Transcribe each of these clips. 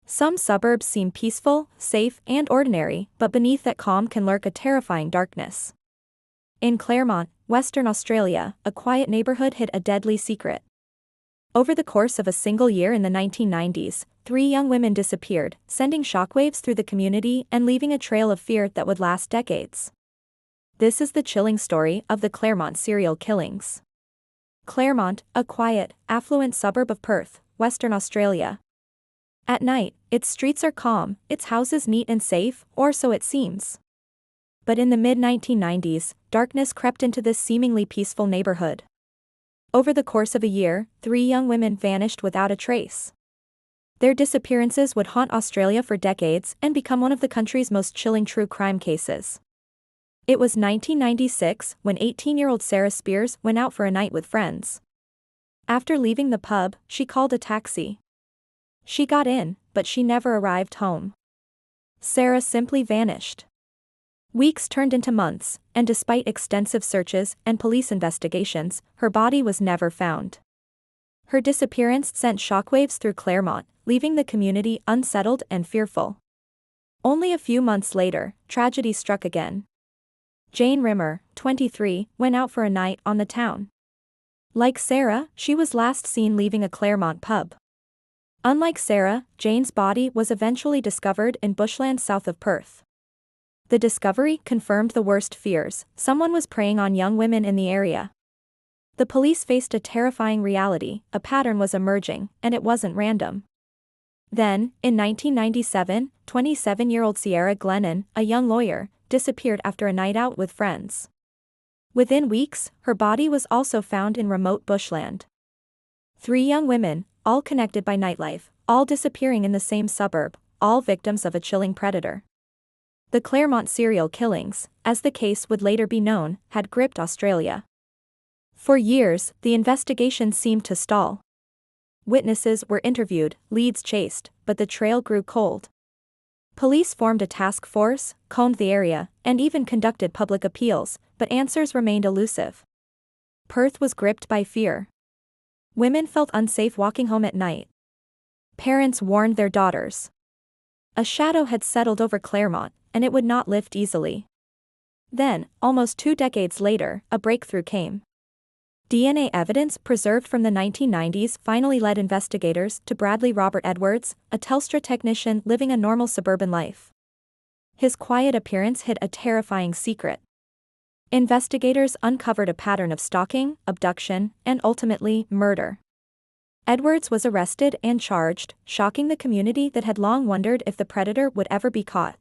Some suburbs seem peaceful, safe, and ordinary, but beneath that calm can lurk a terrifying darkness. In Claremont, Western Australia, a quiet neighborhood hid a deadly secret. Over the course of a single year in the 1990s, 3 young women disappeared, sending shockwaves through the community and leaving a trail of fear that would last decades. This is the chilling story of the Claremont serial killings. Claremont, a quiet, affluent suburb of Perth, Western Australia. At night, its streets are calm, its houses neat and safe, or so it seems. But in the mid-1990s, darkness crept into this seemingly peaceful neighborhood. Over the course of a year, 3 young women vanished without a trace. Their disappearances would haunt Australia for decades and become one of the country's most chilling true crime cases. It was 1996 when 18-year-old Sarah Spears went out for a night with friends. After leaving the pub, she called a taxi. She got in, but she never arrived home. Sarah simply vanished. Weeks turned into months, and despite extensive searches and police investigations, her body was never found. Her disappearance sent shockwaves through Claremont, leaving the community unsettled and fearful. Only a few months later, tragedy struck again. Jane Rimmer, 23, went out for a night on the town. Like Sarah, she was last seen leaving a Claremont pub. Unlike Sarah, Jane's body was eventually discovered in bushland south of Perth. The discovery confirmed the worst fears: someone was preying on young women in the area. The police faced a terrifying reality: a pattern was emerging, and it wasn't random. Then, in 1997, 27-year-old Ciara Glennon, a young lawyer, disappeared after a night out with friends. Within weeks, her body was also found in remote bushland. 3 young women, all connected by nightlife, all disappearing in the same suburb, all victims of a chilling predator. The Claremont serial killings, as the case would later be known, had gripped Australia. For years, the investigation seemed to stall. Witnesses were interviewed, leads chased, but the trail grew cold. Police formed a task force, combed the area, and even conducted public appeals, but answers remained elusive. Perth was gripped by fear. Women felt unsafe walking home at night. Parents warned their daughters. A shadow had settled over Claremont, and it would not lift easily. Then, almost 2 decades later, a breakthrough came. DNA evidence preserved from the 1990s finally led investigators to Bradley Robert Edwards, a Telstra technician living a normal suburban life. His quiet appearance hid a terrifying secret. Investigators uncovered a pattern of stalking, abduction, and ultimately, murder. Edwards was arrested and charged, shocking the community that had long wondered if the predator would ever be caught.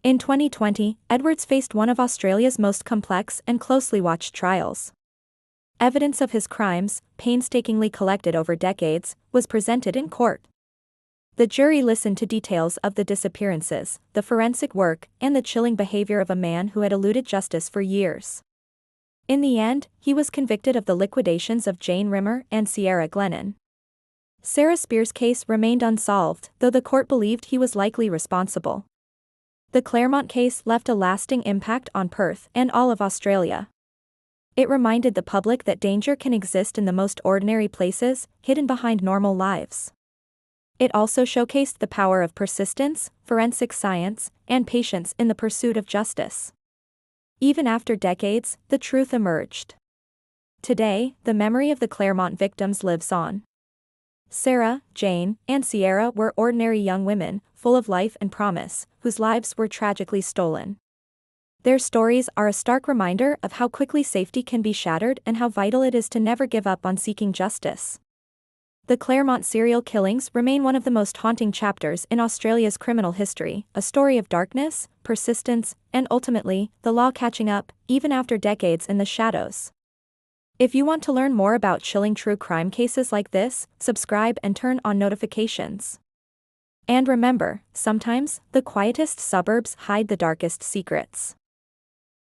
In 2020, Edwards faced one of Australia's most complex and closely watched trials. Evidence of his crimes, painstakingly collected over decades, was presented in court. The jury listened to details of the disappearances, the forensic work, and the chilling behavior of a man who had eluded justice for years. In the end, he was convicted of the liquidations of Jane Rimmer and Ciara Glennon. Sarah Spears' case remained unsolved, though the court believed he was likely responsible. The Claremont case left a lasting impact on Perth and all of Australia. It reminded the public that danger can exist in the most ordinary places, hidden behind normal lives. It also showcased the power of persistence, forensic science, and patience in the pursuit of justice. Even after decades, the truth emerged. Today, the memory of the Claremont victims lives on. Sarah, Jane, and Ciara were ordinary young women, full of life and promise, whose lives were tragically stolen. Their stories are a stark reminder of how quickly safety can be shattered and how vital it is to never give up on seeking justice. The Claremont serial killings remain one of the most haunting chapters in Australia's criminal history, a story of darkness, persistence, and ultimately, the law catching up, even after decades in the shadows. If you want to learn more about chilling true crime cases like this, subscribe and turn on notifications. And remember, sometimes, the quietest suburbs hide the darkest secrets.